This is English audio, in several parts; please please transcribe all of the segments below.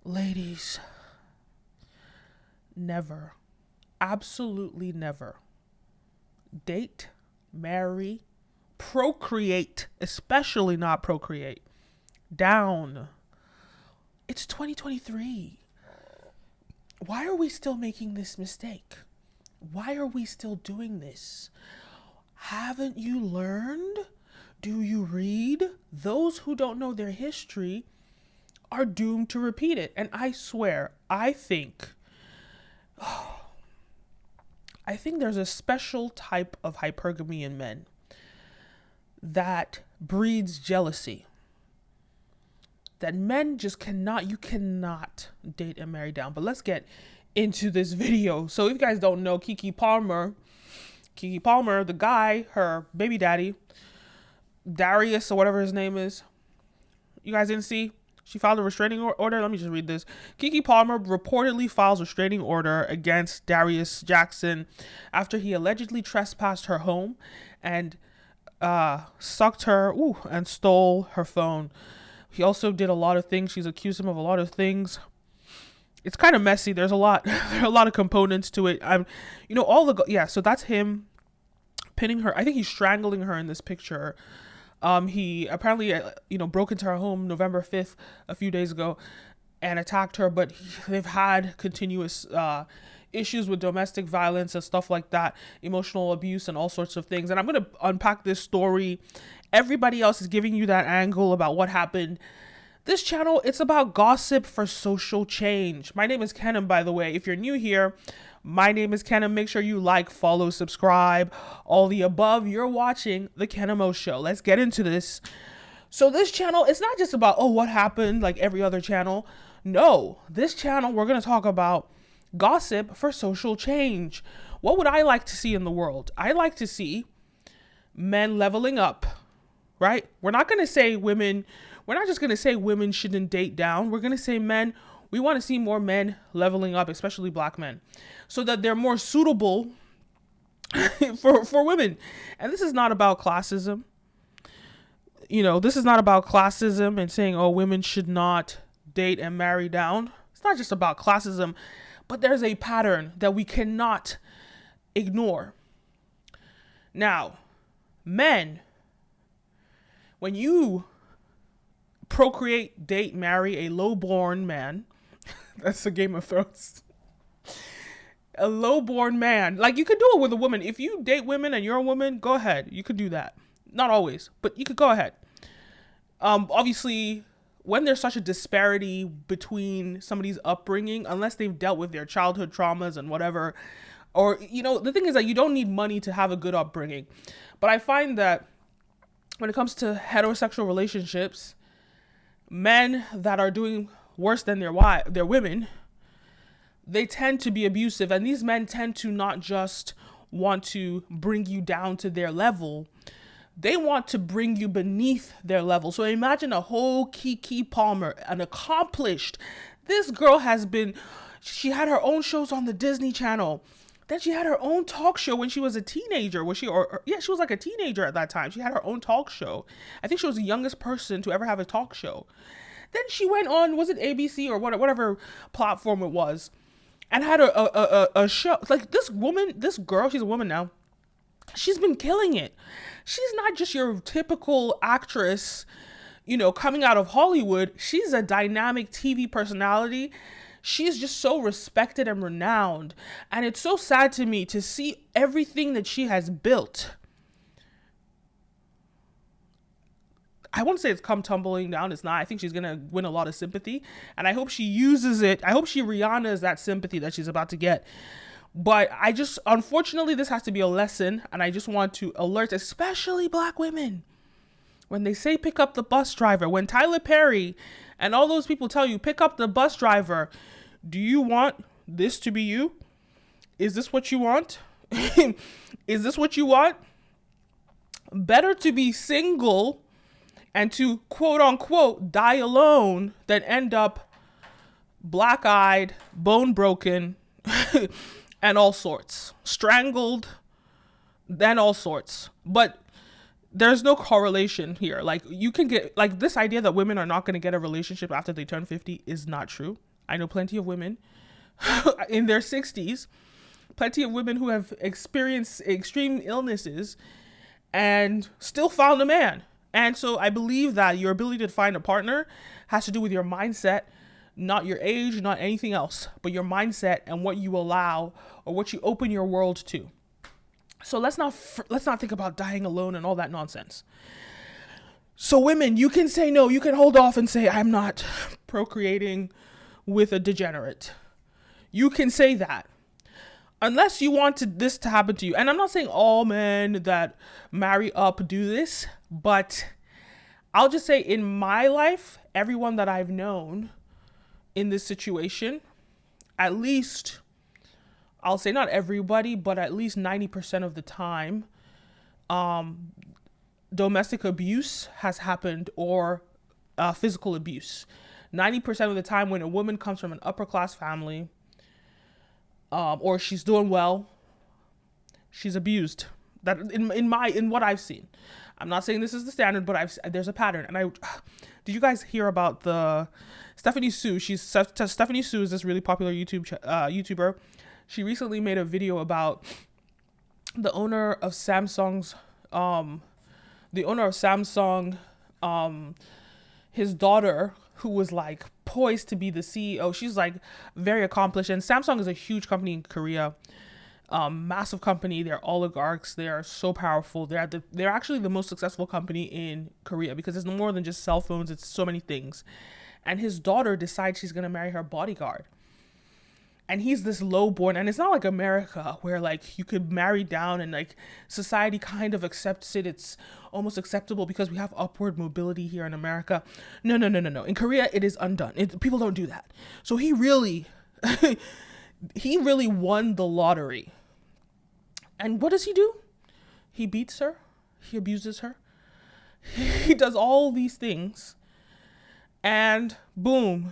Ladies, never, absolutely never date, marry, procreate, especially not procreate, down. It's 2023. Why are we still making this mistake? Why are we still doing this? Haven't you learned? Do you read? Those who don't know their history are doomed to repeat it. And I swear, I think there's a special type of hypergamy in men that breeds jealousy. That men just you cannot date and marry down. But let's get into this video. So if you guys don't know, Keke Palmer, the guy, her baby daddy, Darius or whatever his name is, you guys didn't see? She filed a restraining order. Let me just read this. Keke Palmer reportedly files a restraining order against Darius Jackson after he allegedly trespassed her home and sucked her and stole her phone. He also did a lot of things. She's accused him of a lot of things. It's kind of messy. There's a lot. There are a lot of components to it. So that's him pinning her. I think he's strangling her in this picture. He apparently, broke into her home November 5th, a few days ago, and attacked her. But they've had continuous issues with domestic violence and stuff like that, emotional abuse and all sorts of things. And I'm going to unpack this story. Everybody else is giving you that angle about what happened. This channel, it's about gossip for social change. My name is Kenem, by the way. If you're new here, my name is Kenem. Make sure you like, follow, subscribe, all the above. You're watching The Kenemo Show. Let's get into this. So this channel, it's not just about, what happened like every other channel. No, this channel, we're going to talk about gossip for social change. What would I like to see in the world? I like to see men leveling up, right? We're not just going to say women shouldn't date down. We're going to say men, we want to see more men leveling up, especially black men, so that they're more suitable for women. And this is not about classism. This is not about classism and saying, women should not date and marry down. It's not just about classism, but there's a pattern that we cannot ignore. Now, men, when you procreate, date, marry a lowborn man, that's the Game of Thrones. A lowborn man. Like, you could do it with a woman. If you date women and you're a woman, go ahead. You could do that. Not always, but you could go ahead. Obviously, when there's such a disparity between somebody's upbringing, unless they've dealt with their childhood traumas and whatever, or, the thing is that you don't need money to have a good upbringing. But I find that when it comes to heterosexual relationships, men that are doing worse than their women, they tend to be abusive. And these men tend to not just want to bring you down to their level. They want to bring you beneath their level. So imagine a whole Keke Palmer, an accomplished. This girl she had her own shows on the Disney Channel. Then she had her own talk show when she was a teenager. She was like a teenager at that time. She had her own talk show. I think she was the youngest person to ever have a talk show. Then she went on, was it ABC or whatever platform it was, and had a show. Like this girl, she's a woman now. She's been killing it. She's not just your typical actress, coming out of Hollywood. She's a dynamic TV personality. She's just so respected and renowned. And it's so sad to me to see everything that she has built. I won't say it's come tumbling down. It's not. I think she's going to win a lot of sympathy. And I hope she uses it. I hope she Rihanna's that sympathy that she's about to get. But unfortunately, this has to be a lesson. And I just want to alert, especially black women, when they say pick up the bus driver, when Tyler Perry and all those people tell you pick up the bus driver, do you want this to be you? Is this what you want? Is this what you want? Better to be single and to quote unquote die alone than end up black-eyed, bone broken, and all sorts. Strangled, then all sorts. But there's no correlation here. Like, you can get, like, this idea that women are not going to get a relationship after they turn 50 is not true. I know plenty of women in their 60s, plenty of women who have experienced extreme illnesses and still found a man. And so I believe that your ability to find a partner has to do with your mindset, not your age, not anything else, but your mindset and what you allow or what you open your world to. So let's not think about dying alone and all that nonsense. So women, you can say no, you can hold off and say, I'm not procreating with a degenerate. You can say that. Unless you want this to happen to you. And I'm not saying all men that marry up do this, but I'll just say in my life, everyone that I've known in this situation, at least, I'll say not everybody, but at least 90% of the time, domestic abuse has happened or physical abuse. 90% of the time when a woman comes from an upper class family, or she's doing well, she's abused. That in what I've seen. I'm not saying this is the standard, but there's a pattern. And did you guys hear about the Stephanie Sue? Stephanie Sue is this really popular YouTuber. She recently made a video about the owner of Samsung, his daughter, who was like poised to be the CEO. She's like very accomplished, and Samsung is a huge company in Korea, massive company. They're oligarchs. They are so powerful. They're actually the most successful company in Korea because it's more than just cell phones. It's so many things. And his daughter decides she's gonna marry her bodyguard. And he's this lowborn, and it's not like America where like you could marry down and like society kind of accepts it. It's almost acceptable because we have upward mobility here in America. No. In Korea, it is undone. People don't do that. So he really won the lottery. And what does he do? He beats her. He abuses her. He does all these things. And boom.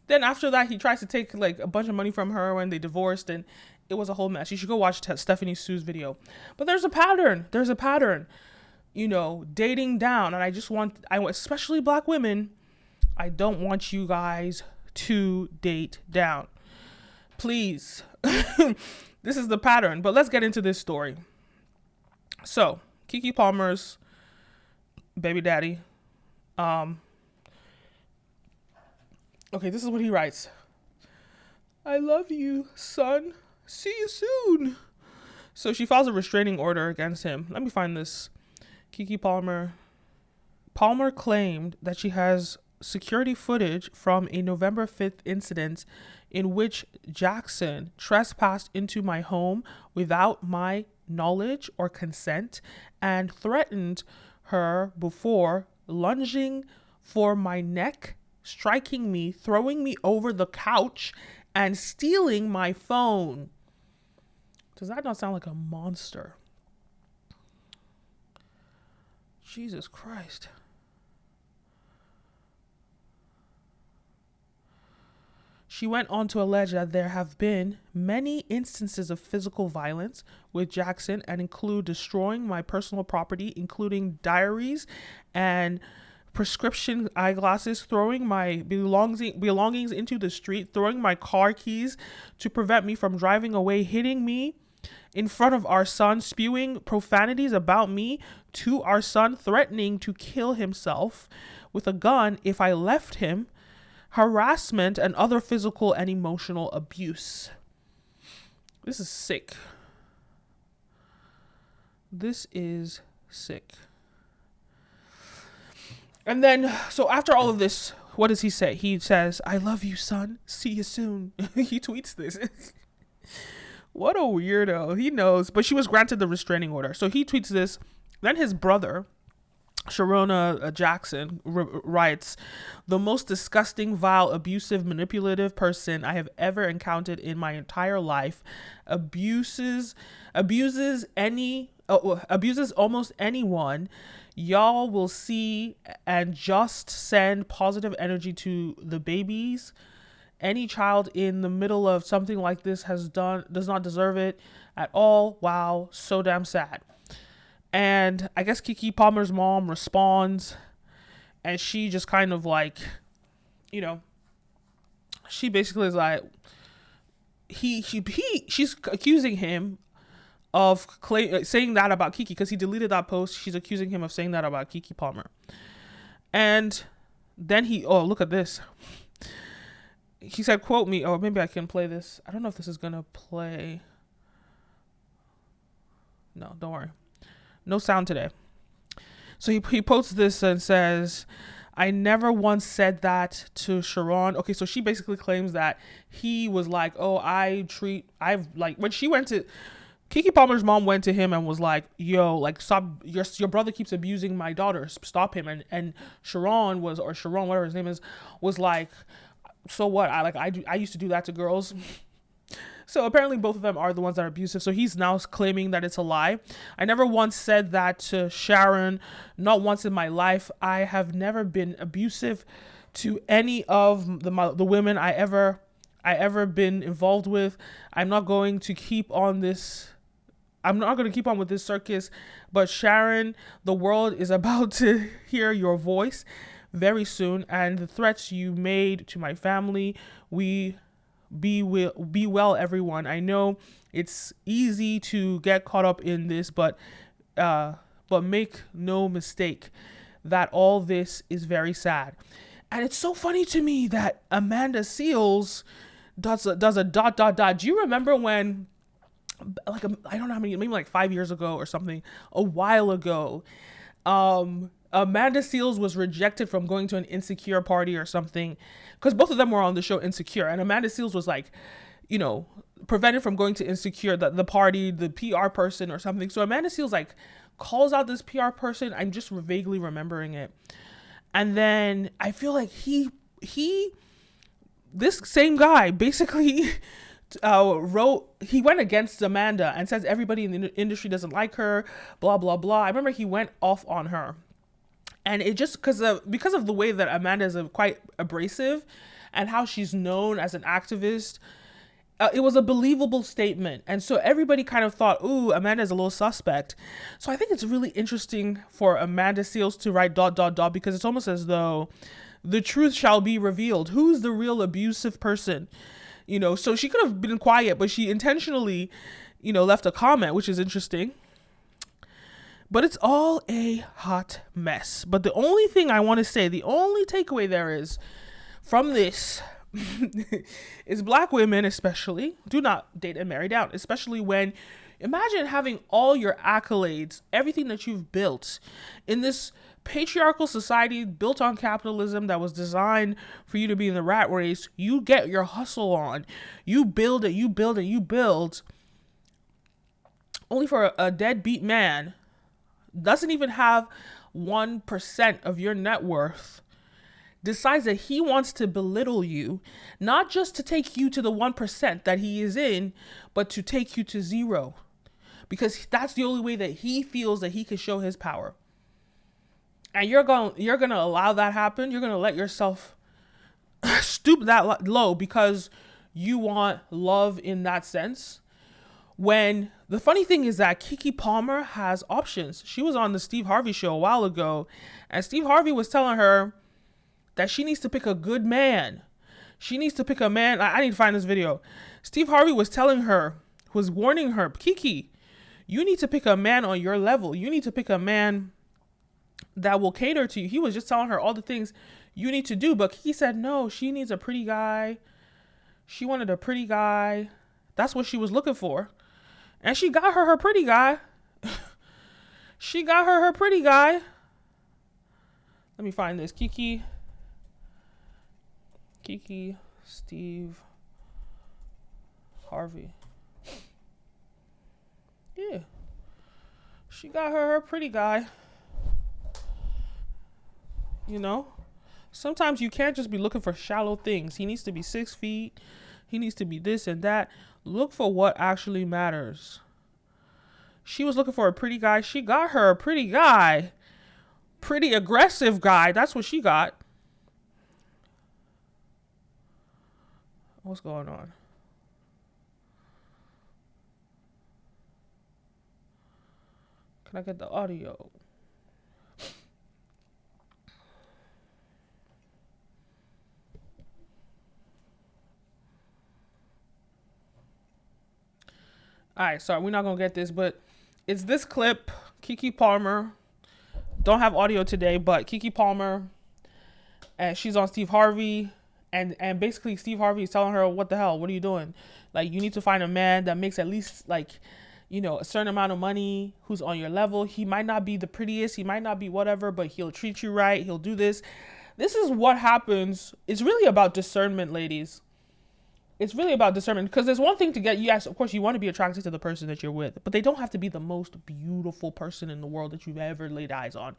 Then after that, he tries to take like a bunch of money from her when they divorced, and it was a whole mess. You should go watch Stephanie Sue's video. But there's a pattern. Dating down. And I especially black women, I don't want you guys to date down. Please. This is the pattern. But let's get into this story. So, Keke Palmer's baby daddy, okay, this is what he writes. I love you, son. See you soon. So she files a restraining order against him. Let me find this. Keke Palmer. Palmer claimed that she has security footage from a November 5th incident in which Jackson trespassed into my home without my knowledge or consent and threatened her before lunging for my neck, striking me, throwing me over the couch, and stealing my phone. Does that not sound like a monster? Jesus Christ. She went on to allege that there have been many instances of physical violence with Jackson and include destroying my personal property, including diaries and prescription eyeglasses, throwing my belongings into the street, throwing my car keys to prevent me from driving away, hitting me in front of our son, spewing profanities about me to our son, threatening to kill himself with a gun if I left him, harassment, and other physical and emotional abuse. This is sick. This is sick. And then, so after all of this, what does he say? He says, I love you, son. See you soon. He tweets this. What a weirdo. He knows. But she was granted the restraining order. So he tweets this. Then his brother, Sharona Jackson, writes, the most disgusting, vile, abusive, manipulative person I have ever encountered in my entire life, abuses almost anyone. Y'all will see and just send positive energy to the babies. Any child in the middle of something like this does not deserve it at all. Wow, so damn sad. And I guess Keke Palmer's mom responds, and she just kind of like, she she basically is like, she's accusing him of saying that about Keke because he deleted that post. She's accusing him of saying that about Keke Palmer. And then oh, look at this. He said, quote me, or maybe I can play this. I don't know if this is going to play. No, don't worry. No sound today. So he posts this and says, I never once said that to Sharon. Okay, so she basically claims that he was like, oh, when she went to, Keke Palmer's mom went to him and was like, yo, like, stop, your brother keeps abusing my daughter, stop him. And Sharon, whatever his name is, was like, so what? I used to do that to girls. So apparently both of them are the ones that are abusive. So he's now claiming that it's a lie. I never once said that to Sharon, not once in my life. I have never been abusive to any of the women I ever been involved with. I'm not going to keep on with this circus. But Sharon, the world is about to hear your voice very soon, and the threats you made to my family, be well, everyone. I know it's easy to get caught up in this, but make no mistake that all this is very sad. And it's so funny to me that Amanda Seales does a ... Do you remember when, like, I don't know how many, maybe like 5 years ago or something, a while ago, Amanda Seales was rejected from going to an Insecure party or something, because both of them were on the show Insecure, and Amanda Seales was like, prevented from going to Insecure, the party, the PR person or something. So Amanda Seales like calls out this PR person. I'm just vaguely remembering it. And then I feel like this same guy basically he went against Amanda and says everybody in the industry doesn't like her, blah, blah, blah. I remember he went off on her. And it just because of the way that Amanda is quite abrasive and how she's known as an activist, it was a believable statement. And so everybody kind of thought, ooh, Amanda's a little suspect. So I think it's really interesting for Amanda Seales to write ... because it's almost as though the truth shall be revealed. Who's the real abusive person? So she could have been quiet, but she intentionally, left a comment, which is interesting. But it's all a hot mess. But the only thing I want to say, the only takeaway there is from this is Black women especially do not date and marry down, especially when, imagine having all your accolades, everything that you've built in this patriarchal society built on capitalism that was designed for you to be in the rat race. You get your hustle on, you build it, only for a deadbeat man doesn't even have 1% of your net worth, decides that he wants to belittle you, not just to take you to the 1% that he is in, but to take you to zero, because that's the only way that he feels that he can show his power. And you're going to allow that happen. You're going to let yourself stoop that low because you want love in that sense. When the funny thing is that Keke Palmer has options. She was on the Steve Harvey show a while ago, and Steve Harvey was telling her that she needs to pick a good man. She needs to pick a man. I need to find this video. Steve Harvey was warning her, Keke, you need to pick a man on your level. You need to pick a man that will cater to you. He was just telling her all the things you need to do, but Keke said no, she needs a pretty guy. She wanted a pretty guy. That's what she was looking for. And she got her pretty guy. She got her pretty guy. Let me find this. Keke, Steve Harvey. Yeah. She got her pretty guy. Sometimes you can't just be looking for shallow things. He needs to be 6 feet. He needs to be this and that. Look for what actually matters. She was looking for a pretty guy. She got her a pretty guy. Pretty aggressive guy. That's what she got. What's going on? Can I get the audio? All right, sorry, we're not gonna get this, but it's this clip. Keke Palmer. Don't have audio today, but Keke Palmer, and she's on Steve Harvey, and basically Steve Harvey is telling her, "What the hell? What are you doing? Like, you need to find a man that makes at least like, a certain amount of money, who's on your level. He might not be the prettiest, he might not be whatever, but he'll treat you right. He'll do this. This is what happens. It's really about discernment, ladies. It's really about discernment, because there's one thing to get, yes, of course you want to be attracted to the person that you're with, but they don't have to be the most beautiful person in the world that you've ever laid eyes on.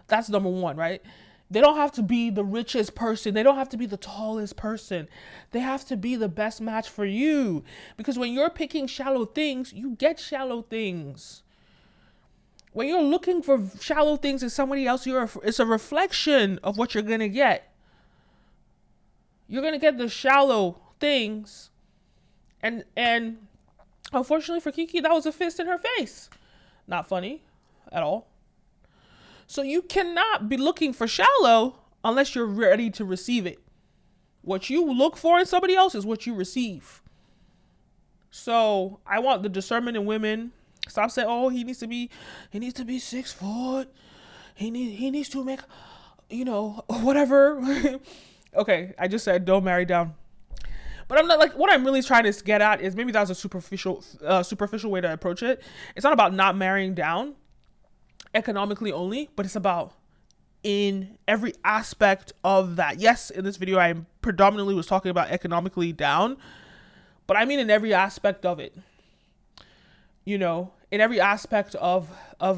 That's number one, right? They don't have to be the richest person. They don't have to be the tallest person. They have to be the best match for you. Because when you're picking shallow things, you get shallow things. When you're looking for shallow things in somebody else, it's a reflection of what you're going to get. You're going to get the shallow things. And unfortunately for Keke, that was a fist in her face. Not funny at all. So you cannot be looking for shallow unless you're ready to receive it. What you look for in somebody else is what you receive. So I want the discernment in women. Stop saying, "Oh, he needs to be 6 foot. He needs to make, whatever." Okay, I just said don't marry down. But I'm not, like, what I'm really trying to get at is, maybe that was a superficial way to approach it. It's not about not marrying down economically only, but it's about in every aspect of that. Yes, in this video I predominantly was talking about economically down, but I mean in every aspect of it. In every aspect of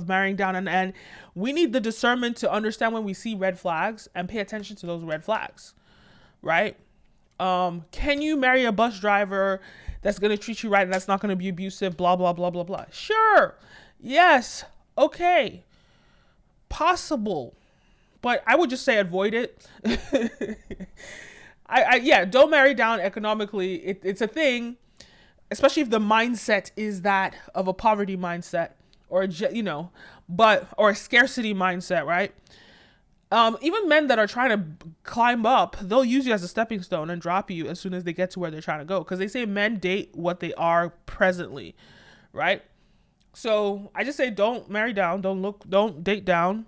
marrying down, and we need the discernment to understand when we see red flags and pay attention to those red flags, right? Can you marry a bus driver that's going to treat you right and that's not going to be abusive, blah, blah, blah, blah, blah? Sure. Yes. Okay. Possible. But I would just say avoid it. Don't marry down economically. It's a thing, especially if the mindset is that of a poverty mindset or, or a scarcity mindset, right? Even men that are trying to climb up, they'll use you as a stepping stone and drop you as soon as they get to where they're trying to go. Because they say men date what they are presently, right? So I just say don't marry down, don't date down,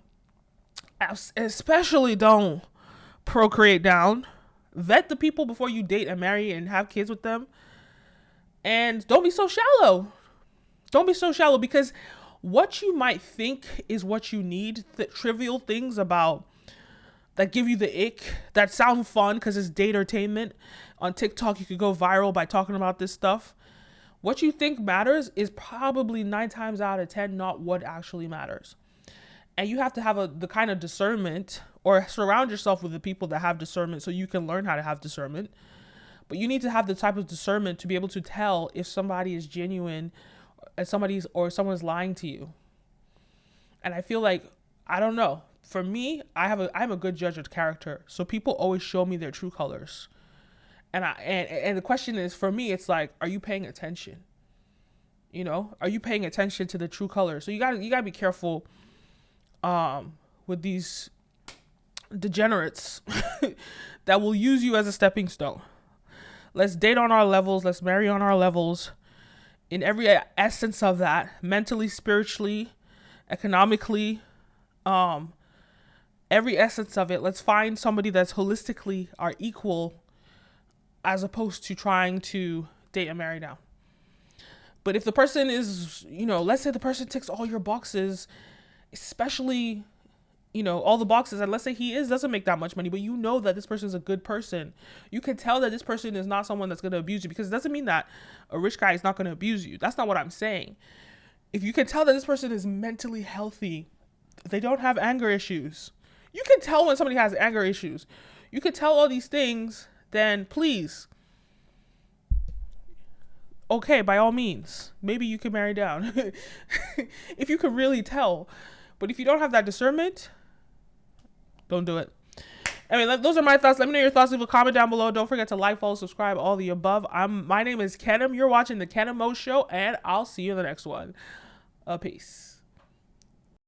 especially don't procreate down. Vet the people before you date and marry and have kids with them. And don't be so shallow. Don't be so shallow, because what you might think is what you need, the trivial things that give you the ick, that sound fun because it's date-ertainment. On TikTok, you could go viral by talking about this stuff. What you think matters is probably 9 times out of 10 not what actually matters. And you have to have the kind of discernment, or surround yourself with the people that have discernment so you can learn how to have discernment. But you need to have the type of discernment to be able to tell if somebody is genuine and someone's lying to you. And I feel like, I don't know. For me, I'm a good judge of character. So people always show me their true colors. And the question is, for me, it's like, are you paying attention? Are you paying attention to the true colors? So you gotta be careful with these degenerates that will use you as a stepping stone. Let's date on our levels. Let's marry on our levels. In every essence of that, mentally, spiritually, economically, every essence of it. Let's find somebody that's holistically our equal, as opposed to trying to date and marry down. But if the person is, let's say the person ticks all your boxes, especially, all the boxes, and let's say he doesn't make that much money, but that this person is a good person. You can tell that this person is not someone that's going to abuse you, because it doesn't mean that a rich guy is not going to abuse you. That's not what I'm saying. If you can tell that this person is mentally healthy, they don't have anger issues. You can tell when somebody has anger issues. You can tell all these things, then please, okay, by all means, maybe you can marry down. If you can really tell. But if you don't have that discernment, don't do it. Those are my thoughts. Let me know your thoughts. Leave a comment down below. Don't forget to like, follow, subscribe, all the above. My name is Kenem. You're watching the Kenem Mo Show, and I'll see you in the next one. Peace.